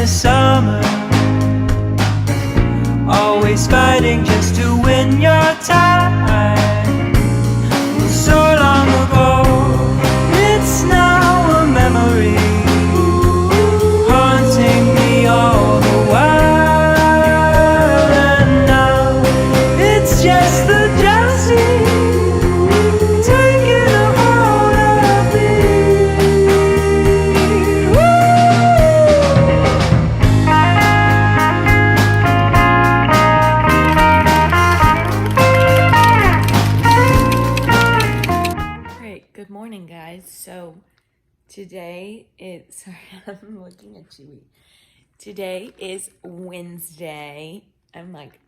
the summer, always fighting just to win your time. So long ago, it's now a memory, haunting me all the while. And now it's just the jealousy taking a hold of me. Great, good morning, guys. So today is, sorry, I'm looking at Chewy. Today is Wednesday. I'm like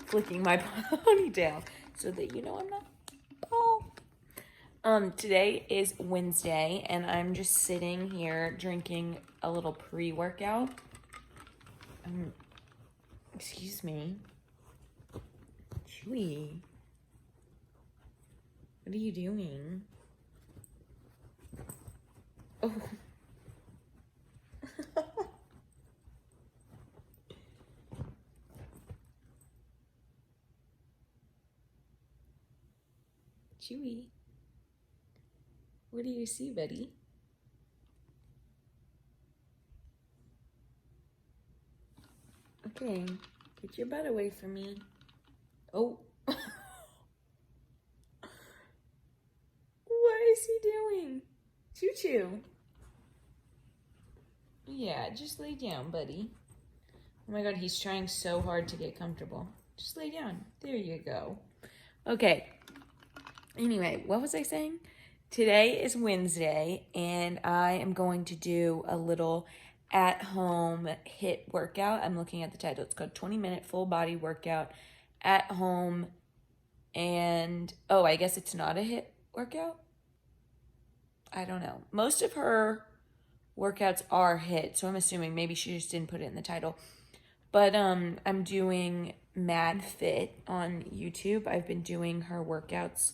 flicking my ponytail so that you know I'm not bald. Today is Wednesday, and I'm just sitting here drinking a little pre-workout. Excuse me. Chewy. What are you doing? Oh. Chewy. What do you see, buddy? Okay, get your butt away from me. Oh. What is he doing? Choo-choo. Yeah, just lay down, buddy. Oh my God, he's trying so hard to get comfortable. Just lay down. There you go. Okay. Anyway, what was I saying? Today is Wednesday, and I am going to do a little at-home HIIT workout. I'm looking at the title. It's called 20-minute full body workout at home. And, oh, I guess it's not a HIIT workout? I don't know. Most of her workouts are HIIT, so I'm assuming maybe she just didn't put it in the title. But I'm doing Mad Fit on YouTube. I've been doing her workouts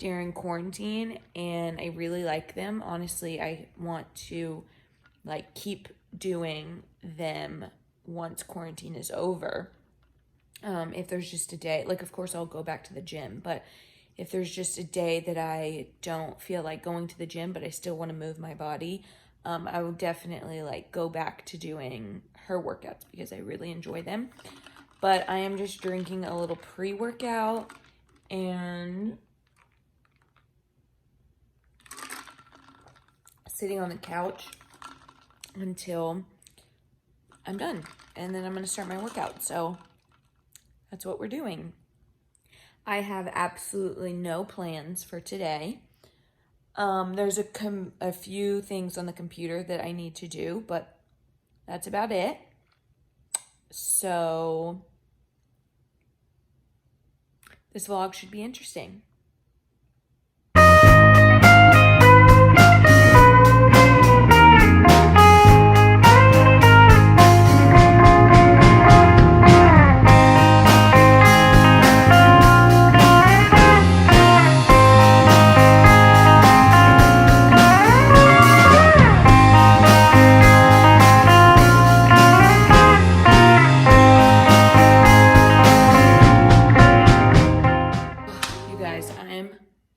during quarantine, and I really like them. Honestly, I want to like keep doing them once quarantine is over. If there's just a day, like of course I'll go back to the gym, but if there's just a day that I don't feel like going to the gym, but I still want to move my body, I will definitely like go back to doing her workouts because I really enjoy them. But I am just drinking a little pre-workout and sitting on the couch until I'm done. And then I'm going to start my workout. So that's what we're doing. I have absolutely no plans for today. There's a few things on the computer that I need to do, but that's about it. So this vlog should be interesting.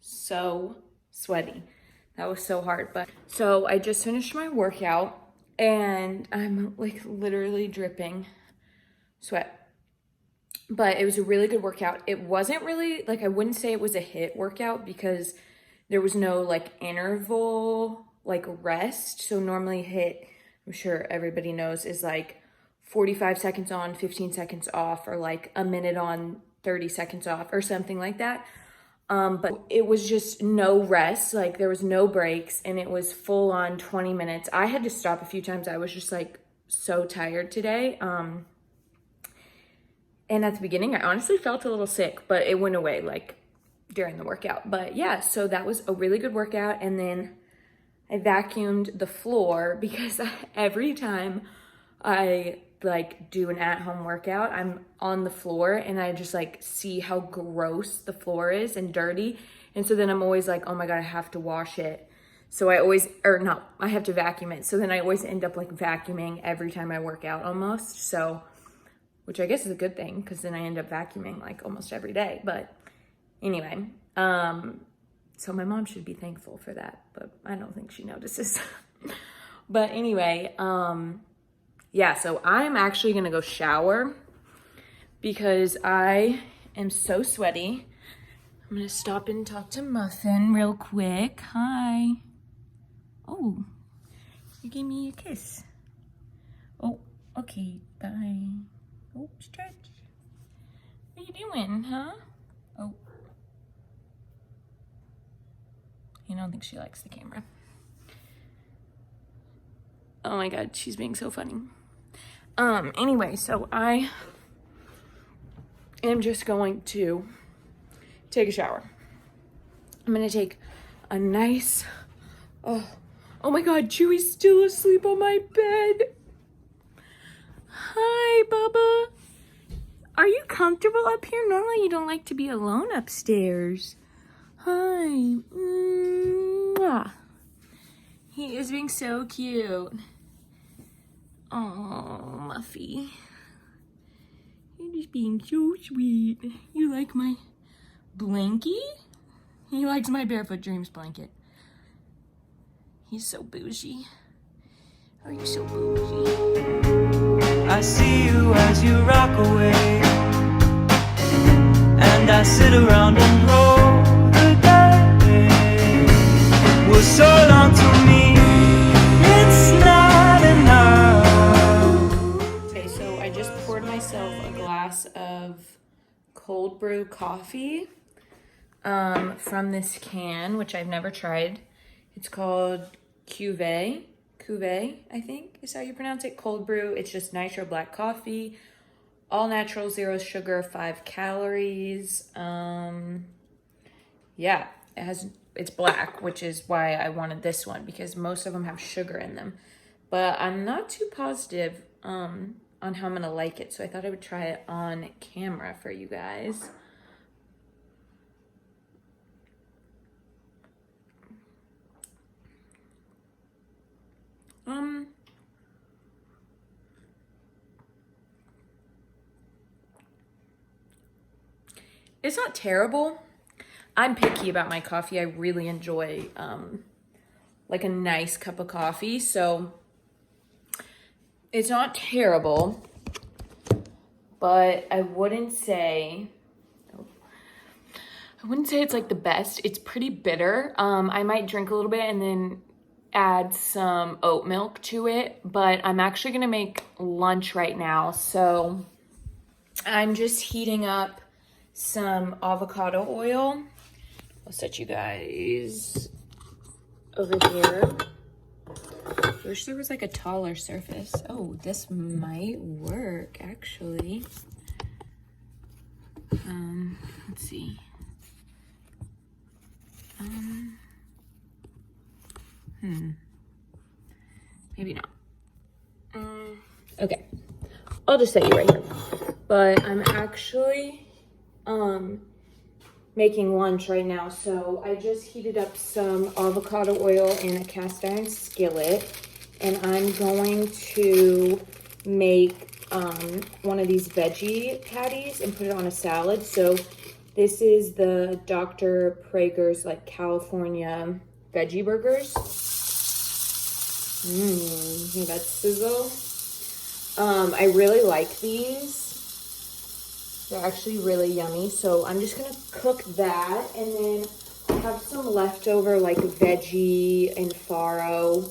So sweaty. That was so hard. But so I just finished my workout and I'm like literally dripping sweat. But it was a really good workout. It wasn't really like, I wouldn't say it was a HIIT workout because there was no like interval like rest. So normally HIIT, I'm sure everybody knows, is like 45 seconds on, 15 seconds off, or like a minute on, 30 seconds off, or something like that. But it was just no rest, like there was no breaks, and it was full on 20 minutes. I had to stop a few times. I was just like so tired today. And at the beginning, I honestly felt a little sick, but it went away like during the workout. But yeah, so that was a really good workout. And then I vacuumed the floor because every time I like do an at-home workout, I'm on the floor and I just like see how gross the floor is and dirty. And so then I'm always like, oh my God, I have to wash it. So I always, or no, I have to vacuum it. So then I always end up like vacuuming every time I work out almost. So, which I guess is a good thing because then I end up vacuuming like almost every day. But anyway, so my mom should be thankful for that, but I don't think she notices. But anyway, yeah, so I'm actually gonna go shower because I am so sweaty. I'm gonna stop and talk to Muffin real quick. Hi. Oh, you gave me a kiss. Oh, okay, bye. Oh, stretch. What are you doing, huh? Oh. I don't think she likes the camera. Oh my God, she's being so funny. Anyway, so I am just going to take a shower. I'm gonna take a nice, oh my God, Chewy's still asleep on my bed. Hi, Bubba. Are you comfortable up here? Normally you don't like to be alone upstairs. Hi. Mwah. He is being so cute. Oh, Muffy. You're just being so sweet. You like my blankie? He likes my Barefoot Dreams blanket. He's so bougie. Are you so bougie? I see you as you rock away, and I sit around and roll the dice. Was so long to me, it's not enough. Okay, so I just poured myself a glass of cold brew coffee from this can, which I've never tried. It's called Cuvée, I think is how you pronounce it. Cold brew. It's just nitro black coffee, all natural, 0 sugar, 5 calories. Yeah, it's black, which is why I wanted this one because most of them have sugar in them. But I'm not too positive on how I'm gonna like it, so I thought I would try it on camera for you guys. It's not terrible. I'm picky about my coffee. I really enjoy like a nice cup of coffee, so it's not terrible, but I wouldn't say it's like the best. It's pretty bitter. I might drink a little bit and then add some oat milk to it, but I'm actually gonna make lunch right now, so I'm just heating up some avocado oil. I'll set you guys over here. Wish there was like a taller surface. Oh, this might work actually. Let's see. Maybe not. Okay, I'll just set you right here. But I'm actually making lunch right now, so I just heated up some avocado oil in a cast iron skillet, and I'm going to make one of these veggie patties and put it on a salad. So this is the Dr. Prager's like California veggie burgers. Hear that sizzle? I really like these. They're actually really yummy. So I'm just gonna cook that, and then I have some leftover like veggie and farro,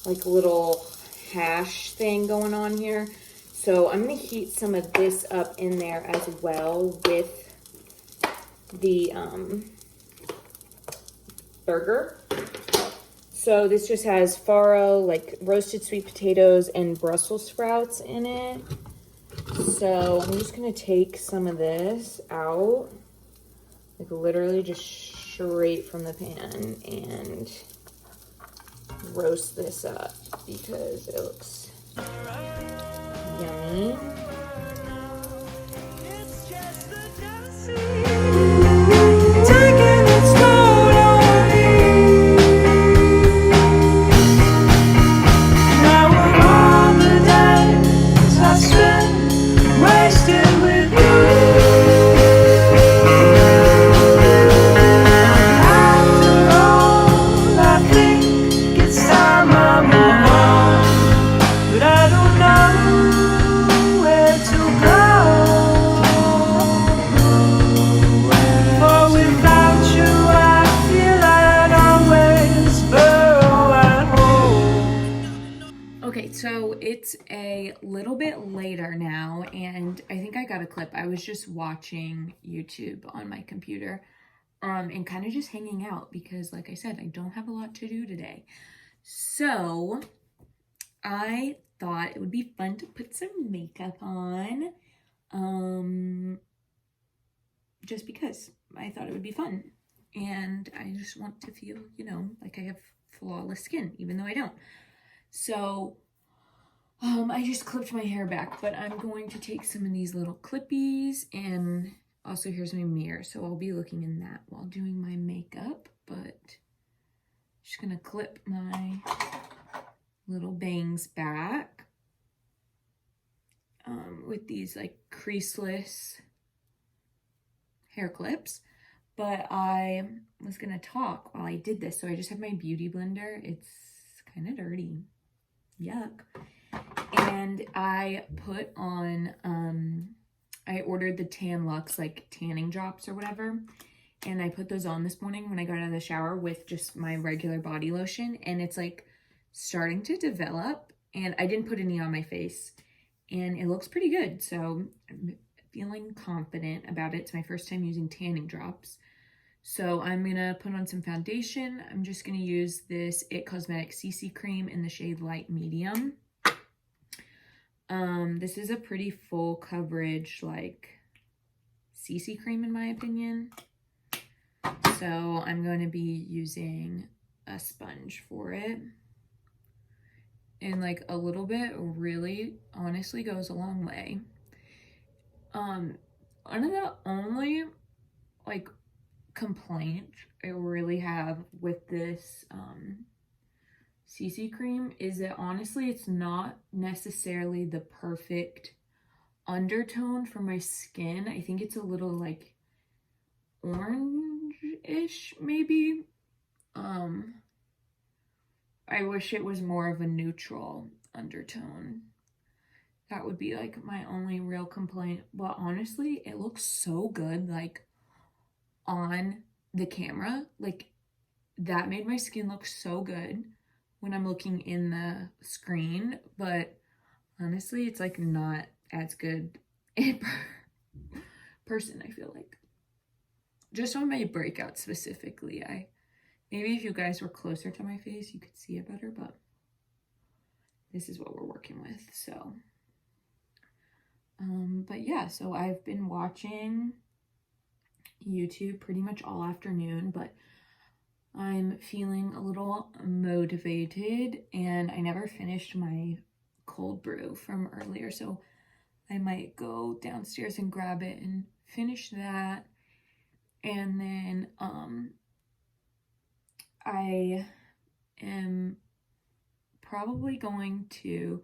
like a little hash thing going on here. So I'm gonna heat some of this up in there as well with the burger. So this just has farro, like roasted sweet potatoes and Brussels sprouts in it. So I'm just gonna take some of this out, like literally just straight from the pan, and roast this up because it looks yummy. So it's a little bit later now, and I think I got a clip. I was just watching YouTube on my computer, and kind of just hanging out because, like I said, I don't have a lot to do today. So I thought it would be fun to put some makeup on, just because I thought it would be fun. And I just want to feel, you know, like I have flawless skin, even though I don't. So I just clipped my hair back, but I'm going to take some of these little clippies, and also here's my mirror. So I'll be looking in that while doing my makeup, but just gonna clip my little bangs back with these like creaseless hair clips. But I was gonna talk while I did this, so I just have my beauty blender. It's kind of dirty. Yuck. And I put on, I ordered the Tan Luxe like tanning drops or whatever, and I put those on this morning when I got out of the shower with just my regular body lotion, and it's like starting to develop, and I didn't put any on my face, and it looks pretty good, so I'm feeling confident about it. It's my first time using tanning drops. So I'm gonna put on some foundation. I'm just gonna use this IT Cosmetics CC cream in the shade Light Medium. This is a pretty full coverage, like, CC cream in my opinion. So I'm going to be using a sponge for it. And like a little bit really honestly goes a long way. One of the only like complaint I really have with this CC cream is that honestly it's not necessarily the perfect undertone for my skin. I think it's a little like orange-ish maybe. I wish it was more of a neutral undertone. That would be like my only real complaint. But honestly, it looks so good like on the camera. Like that made my skin look so good when I'm looking in the screen, but honestly it's like not as good in person. I feel like just on my breakout specifically, maybe if you guys were closer to my face you could see it better, but this is what we're working with. So but yeah, so I've been watching YouTube pretty much all afternoon, but I'm feeling a little motivated, and I never finished my cold brew from earlier, so I might go downstairs and grab it and finish that. And then I am probably going to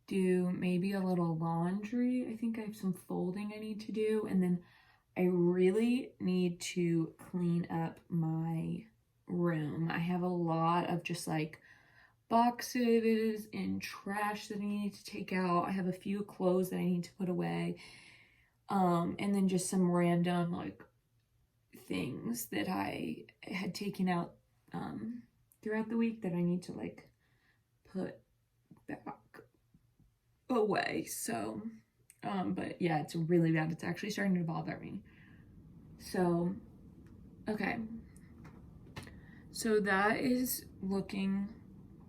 do maybe a little laundry. I think I have some folding I need to do, and then I really need to clean up my room. I have a lot of just like boxes and trash that I need to take out. I have a few clothes that I need to put away, and then just some random like things that I had taken out throughout the week that I need to like put back away. So but yeah, it's really bad. It's actually starting to bother me. So okay, so that is looking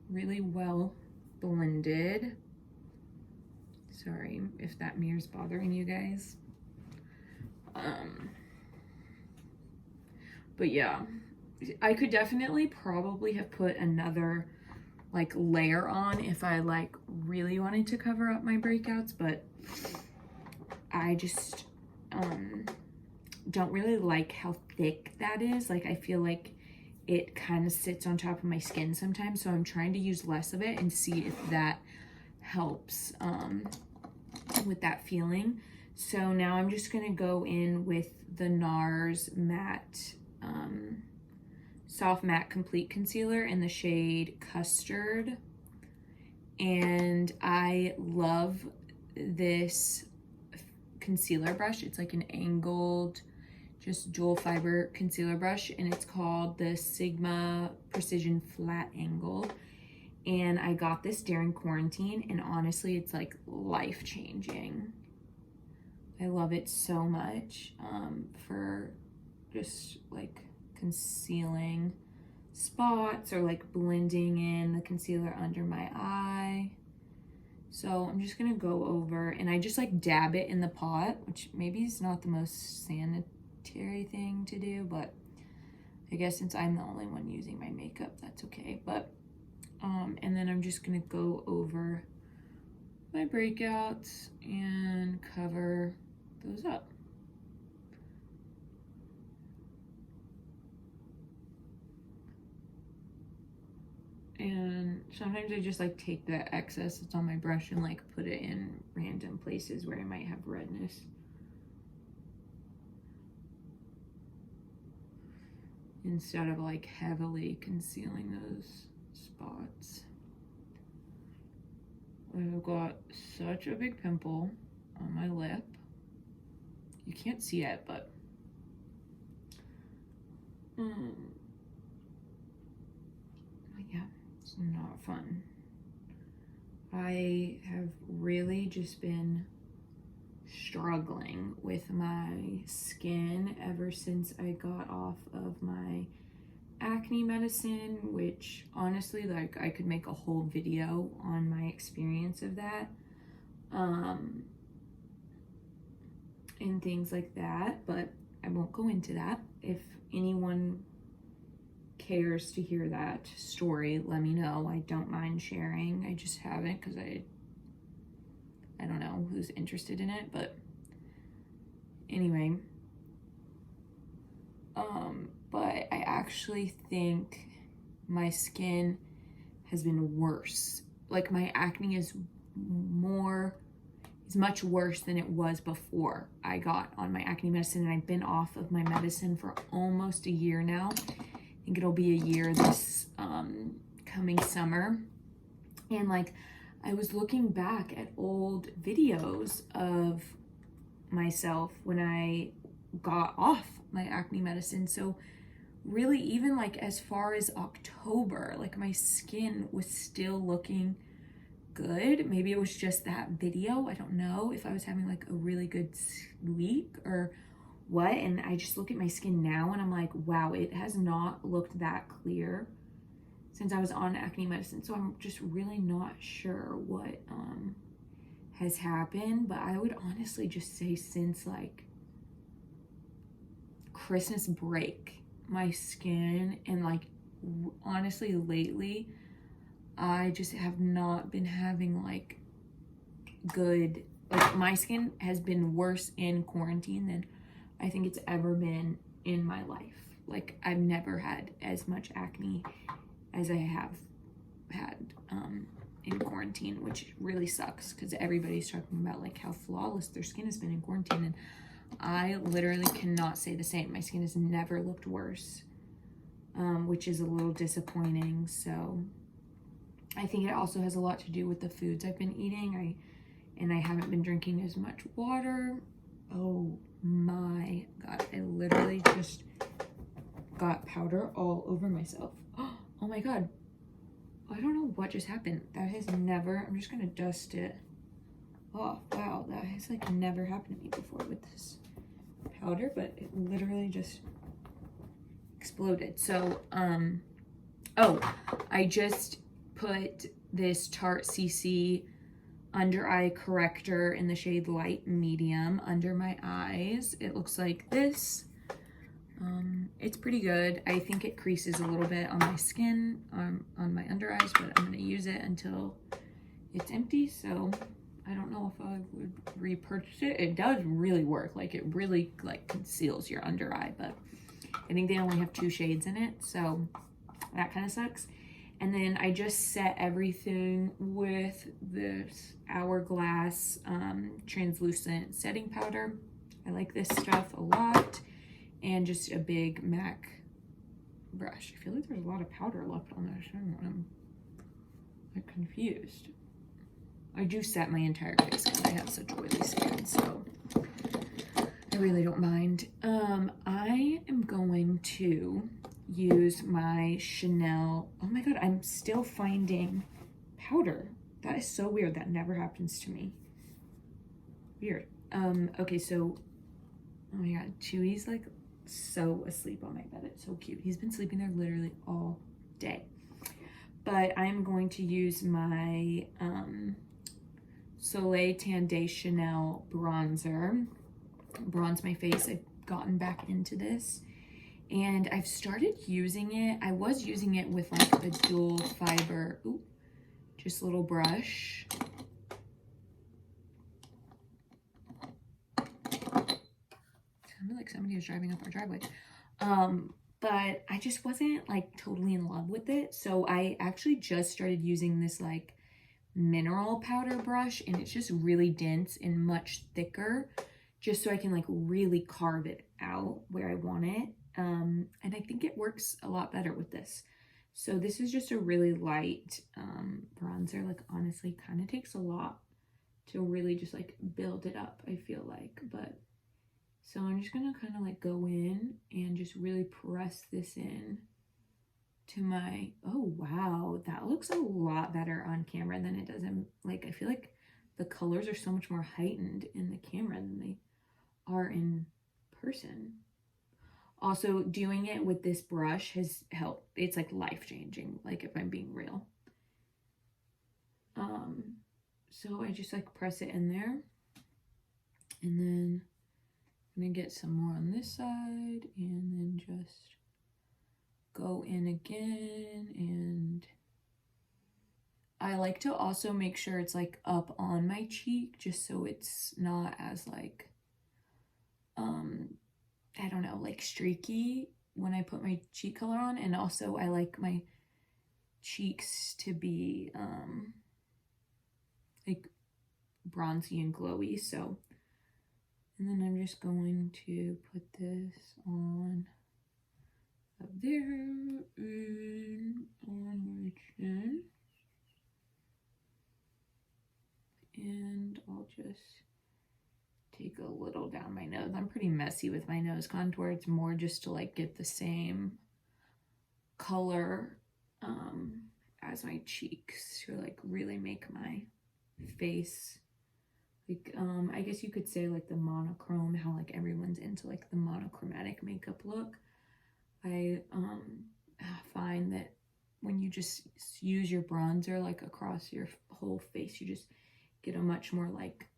really well blended. Sorry if that mirror's bothering you guys. But yeah, I could definitely probably have put another like layer on if I like really wanted to cover up my breakouts, but I just don't really like how thick that is. Like I feel like it kind of sits on top of my skin sometimes, so I'm trying to use less of it and see if that helps with that feeling. So now I'm just gonna go in with the NARS matte soft matte complete concealer in the shade Custard, and I love this concealer brush. It's like an angled just dual fiber concealer brush, and it's called the Sigma Precision Flat Angled, And I got this during quarantine, and honestly, it's like life-changing. I love it so much for just like concealing spots or like blending in the concealer under my eye. So I'm just gonna go over, and I just like dab it in the pot, which maybe is not the most sanitary thing to do, but I guess since I'm the only one using my makeup, that's okay. But and then I'm just gonna go over my breakouts and cover those up. And sometimes I just like take the excess that's on my brush and like put it in random places where I might have redness. Instead of like heavily concealing those spots. I've got such a big pimple on my lip. You can't see it, but yeah, it's not fun. I have really just been struggling with my skin ever since I got off of my acne medicine, which honestly, like, I could make a whole video on my experience of that and things like that, but I won't go into that. If anyone cares to hear that story, let me know. I don't mind sharing. I just haven't because I don't know who's interested in it, but anyway, but I actually think my skin has been worse. Like, my acne is much worse than it was before I got on my acne medicine, and I've been off of my medicine for almost a year now. I think it'll be a year this coming summer. And like, I was looking back at old videos of myself when I got off my acne medicine. So really, even like as far as October, like my skin was still looking good. Maybe it was just that video. I don't know if I was having like a really good week or what. And I just look at my skin now and I'm like, wow, it has not looked that clear since I was on acne medicine. So I'm just really not sure what has happened, but I would honestly just say since like Christmas break, my skin, and like honestly lately, I just have not been having like good, like my skin has been worse in quarantine than I think it's ever been in my life. Like, I've never had as much acne as I have had in quarantine, which really sucks because everybody's talking about like how flawless their skin has been in quarantine, and I literally cannot say the same. My skin has never looked worse, which is a little disappointing. So I think it also has a lot to do with the foods I've been eating. I haven't been drinking as much water. Oh my God, I literally just got powder all over myself. Oh my God, I don't know what just happened. That has never, I'm just gonna dust it. Oh wow, that has like never happened to me before with this powder, but it literally just exploded. So oh, I just put this Tarte CC under eye corrector in the shade light medium under my eyes. It looks like this. It's pretty good. I think it creases a little bit on my skin, on my under eyes, but I'm gonna use it until it's empty. So I don't know if I would repurchase it. It does really work. Like, it really like conceals your under eye, but I think they only have 2 shades in it, so that kind of sucks. And then I just set everything with this Hourglass translucent setting powder. I like this stuff a lot. And just a big MAC brush. I feel like there's a lot of powder left on this. I don't know, I'm like confused. I do set my entire face because I have such oily skin, so I really don't mind. I am going to use my Chanel. Oh my God, I'm still finding powder. That is so weird. That never happens to me. Weird. Okay, so, oh my god, Chewy's like so asleep on my bed. It's so cute. He's been sleeping there literally all day. But I'm going to use my Soleil Tan de Chanel bronzer. Bronze my face. I've gotten back into this. And I've started using it. I was using it with like a dual fiber, just little brush. Sounded like somebody was driving up our driveway. But I just wasn't like totally in love with it. So I actually just started using this like mineral powder brush, and it's just really dense and much thicker, just so I can like really carve it out where I want it. And I think it works a lot better with this. So this is just a really light bronzer. Like honestly, kind of takes a lot to really just like build it up, I feel like. But so I'm just gonna kind of like go in and just really press this in to my, oh wow, that looks a lot better on camera than it does in, like, I feel like the colors are so much more heightened in the camera than they are in person. Also, doing it with this brush has helped. It's like life-changing, like if I'm being real. So I just like press it in there, and then I'm gonna get some more on this side, and then just go in again. And I like to also make sure it's like up on my cheek, just so it's not as like I don't know, like streaky when I put my cheek color on. And also I like my cheeks to be like bronzy and glowy. So, and then I'm just going to put this on up there and on my chin. And I'll just take a little down my nose. I'm pretty messy with my nose contour. It's more just to like get the same color as my cheeks to like really make my face like I guess you could say like the monochrome, how like everyone's into like the monochromatic makeup look. I find that when you just use your bronzer like across your whole face, you just get a much more like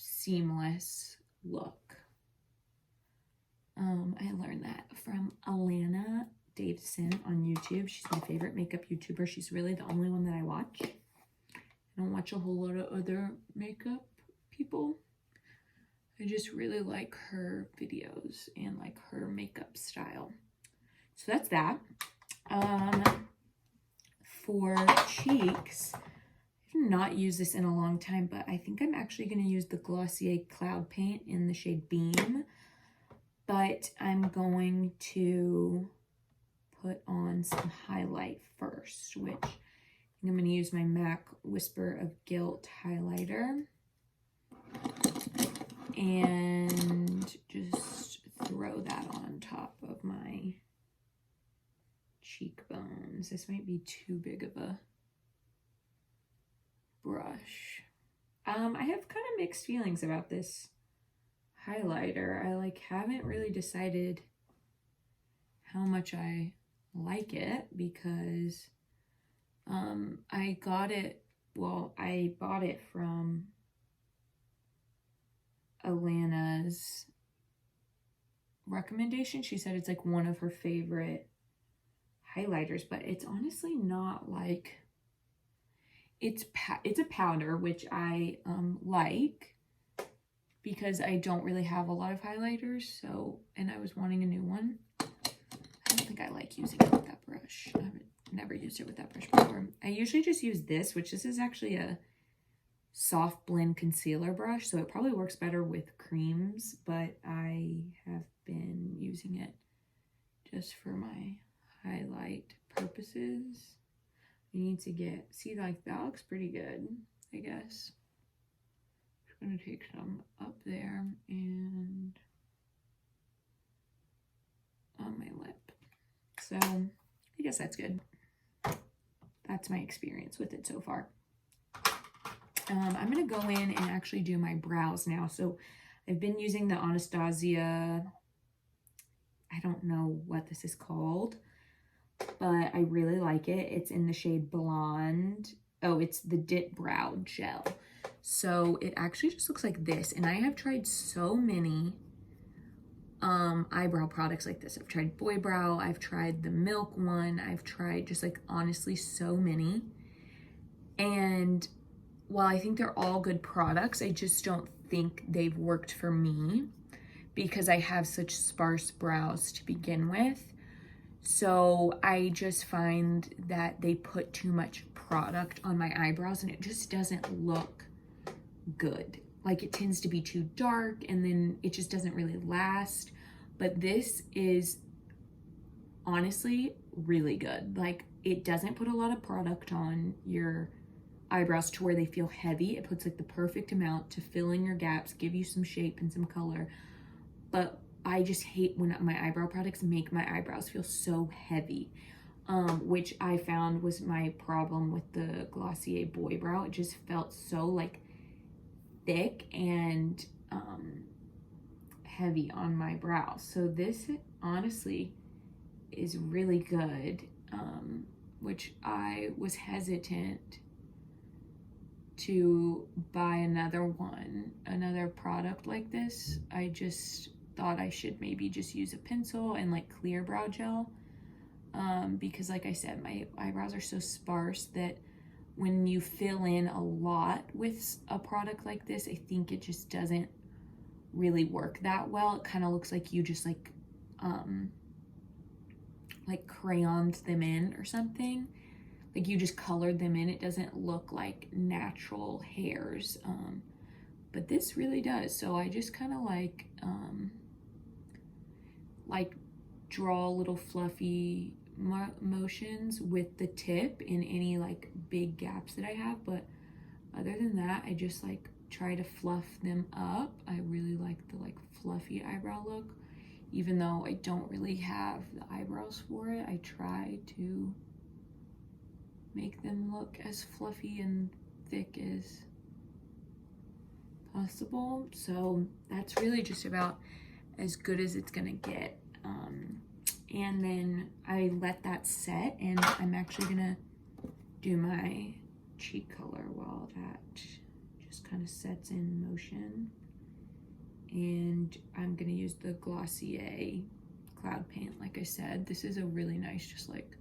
seamless look. I learned that from Alana Davison on YouTube. She's my favorite makeup YouTuber. She's really the only one that I watch. I don't watch a whole lot of other makeup people. I just really like her videos and like her makeup style. So that's that. For cheeks, I've not used this in a long time, but I think I'm actually going to use the Glossier Cloud Paint in the shade Beam. But I'm going to put on some highlight first, which I'm going to use my MAC Whisper of Guilt highlighter. And just throw that on top of my cheekbones. This might be too big of a brush. I have kind of mixed feelings about this highlighter. I like haven't really decided how much I like it because I got it, well, I bought it from Alana's recommendation. She said it's like one of her favorite highlighters, but it's honestly not like, it's a powder, which I like because I don't really have a lot of highlighters. So, and I was wanting a new one. I don't think I like using it with that brush. I've never used it with that brush before. I usually just use this, which this is actually a soft blend concealer brush, so it probably works better with creams, but I have been using it just for my highlight purposes. You need to get, see, like that looks pretty good, I guess. Just gonna take some up there and on my lip. So I guess that's good. That's my experience with it so far. I'm going to go in and actually do my brows now. So I've been using the Anastasia, I don't know what this is called, but I really like it. It's in the shade Blonde. Oh, it's the Dip Brow Gel. So it actually just looks like this. And I have tried so many eyebrow products like this. I've tried Boy Brow, I've tried the Milk one, I've tried just like honestly so many. And while I think they're all good products, I just don't think they've worked for me because I have such sparse brows to begin with. So I just find that they put too much product on my eyebrows and it just doesn't look good. Like it tends to be too dark and then it just doesn't really last. But this is honestly really good. Like it doesn't put a lot of product on your eyebrows to where they feel heavy. It puts like the perfect amount to fill in your gaps, give you some shape and some color. But I just hate when my eyebrow products make my eyebrows feel so heavy, which I found was my problem with the Glossier Boy Brow. It just felt so like thick and heavy on my brows. So this honestly is really good, which I was hesitant to buy another product like this. I just thought I should maybe just use a pencil and like clear brow gel, because like I said, my eyebrows are so sparse that when you fill in a lot with a product like this, I think it just doesn't really work that well. It kind of looks like you just like crayoned them in or something. Like you just colored them in. It doesn't look like natural hairs, but this really does. So I just kind of like draw little fluffy motions with the tip in any like big gaps that I have. But other than that, I just like try to fluff them up. I really like the like fluffy eyebrow look, even though I don't really have the eyebrows for it. I try to make them look as fluffy and thick as possible. So that's really just about as good as it's gonna get. And then I let that set, and I'm actually gonna do my cheek color while that just kind of sets in motion. And I'm gonna use the Glossier Cloud Paint. Like I said, this is a really nice, just like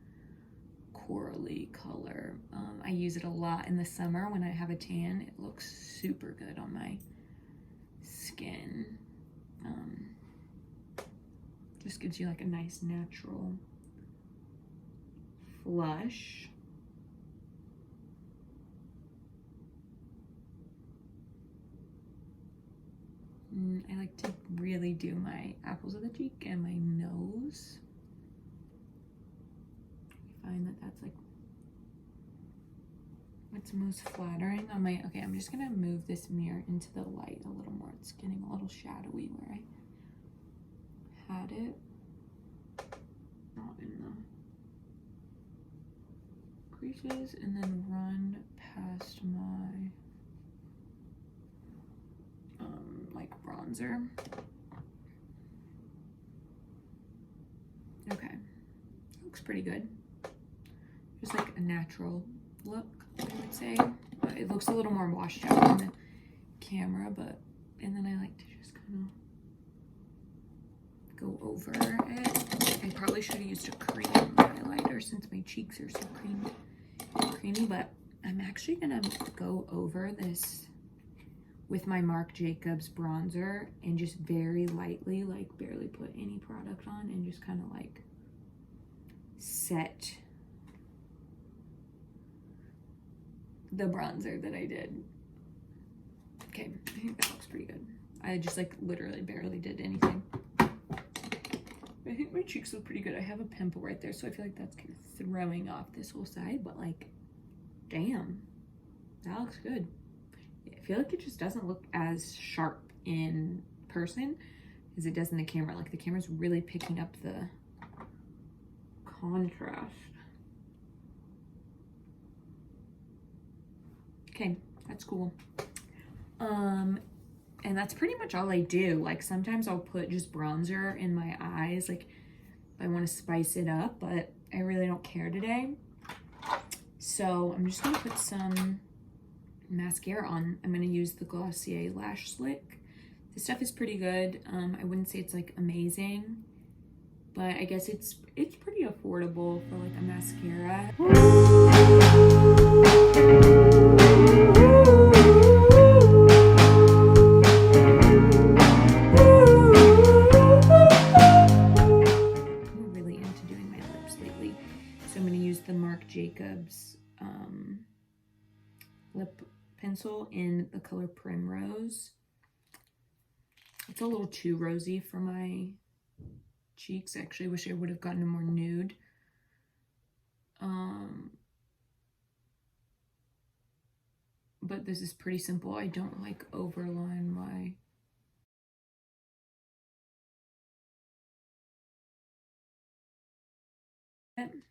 corally color. I use it a lot in the summer when I have a tan. It looks super good on my skin. Just gives you like a nice natural flush. I like to really do my apples of the cheek and my nose. I find that that's like what's most flattering on my, okay, I'm just gonna move this mirror into the light a little more. It's getting a little shadowy where I had it, not in the creases, and then run past my like bronzer. Okay, looks pretty good. Just like a natural look, I would say. It looks a little more washed out on the camera, but, and then I like to just kind of go over it. I probably should have used a cream highlighter since my cheeks are so creamy, but I'm actually gonna go over this with my Marc Jacobs bronzer and just very lightly, like barely put any product on, and just kind of like set the bronzer that I did. Okay, I think that looks pretty good. I just like literally barely did anything. I think my cheeks look pretty good. I have a pimple right there, so I feel like that's kind of throwing off this whole side, but like, damn, that looks good. I feel like it just doesn't look as sharp in person as it does in the camera. Like the camera's really picking up the contrast. Okay, That's cool. And that's pretty much all I do. Like sometimes I'll put just bronzer in my eyes, like if I want to spice it up, but I really don't care today. So I'm just gonna put some mascara on. I'm gonna use the Glossier Lash Slick. This stuff is pretty good. I wouldn't say it's like amazing, but I guess it's pretty affordable for like a mascara. I'm really into doing my lips lately, so I'm gonna use the Marc Jacobs lip pencil in the color Primrose. It's a little too rosy for my cheeks. I actually wish I would have gotten a more nude. But this is pretty simple. I don't like overline my and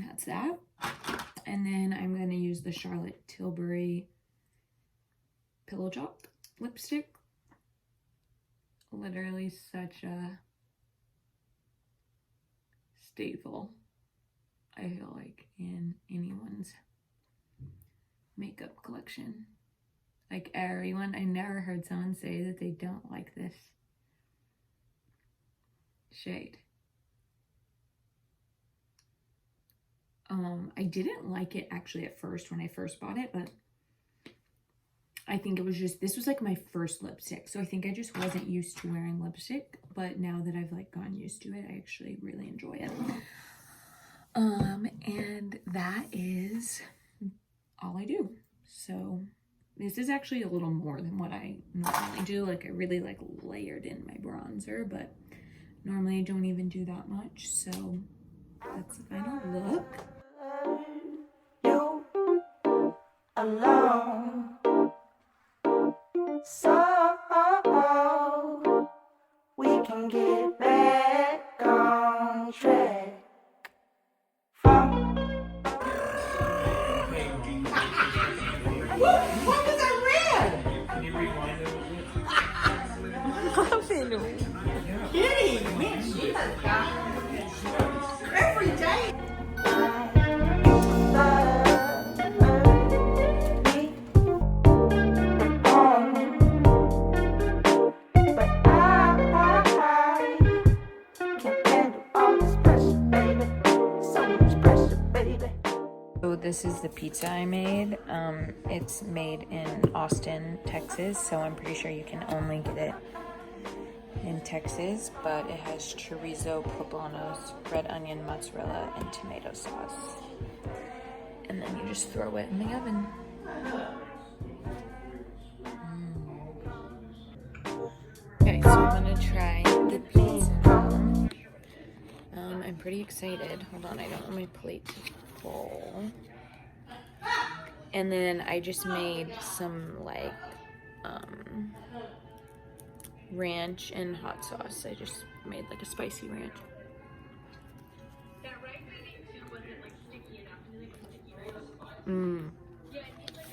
that's that. And then I'm going to use the Charlotte Tilbury Pillow Talk lipstick. Literally such a staple, I feel like, in anyone's makeup collection. Like everyone, I never heard someone say that they don't like this shade. I didn't like it actually at first when I first bought it, but I think it was just, this was like my first lipstick. So I think I just wasn't used to wearing lipstick, but now that I've like gotten used to it, I actually really enjoy it. And that is all I do. So this is actually a little more than what I normally do. Like I really like layered in my bronzer, but normally I don't even do that much. So that's the final look. You alone, so we can get back on track. What was that red? Can you rewind it? Kitty, man, she has got every day. So this is the pizza I made. It's made in Austin, Texas, so I'm pretty sure you can only get it in Texas, but it has chorizo, poblanos, red onion, mozzarella, and tomato sauce. And then you just throw it in the oven. Okay, so I'm gonna try the pizza. I'm pretty excited. Hold on, I don't want my plate to full. And then I just made some like ranch and hot sauce. I just made like a spicy ranch.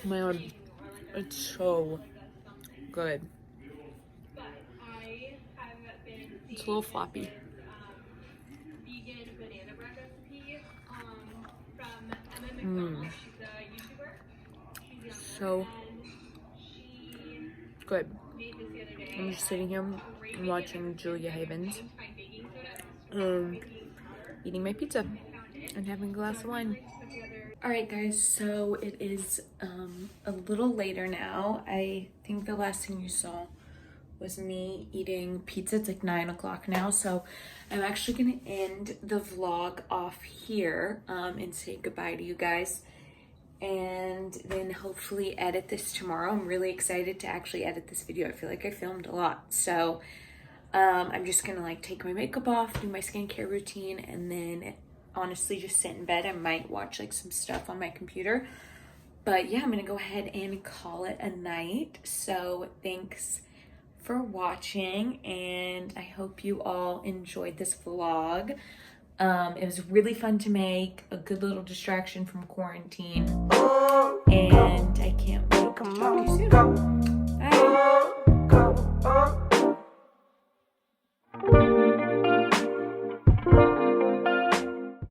Man, it's so good. It's a little floppy. So good. I'm just sitting here watching Julia Havens, eating my pizza and having a glass of wine. Alright guys, so it is a little later now. I think the last thing you saw was me eating pizza. It's like 9 o'clock now, so I'm actually gonna end the vlog off here and say goodbye to you guys, and then hopefully edit this tomorrow. I'm really excited to actually edit this video. I feel like I filmed a lot, so I'm just gonna like take my makeup off, do my skincare routine, and then honestly just sit in bed. I might watch like some stuff on my computer, but yeah, I'm gonna go ahead and call it a night. So thanks for watching, and I hope you all enjoyed this vlog. It was really fun to make, a good little distraction from quarantine, Oh, and I can't wait to come talk to you on, soon. go.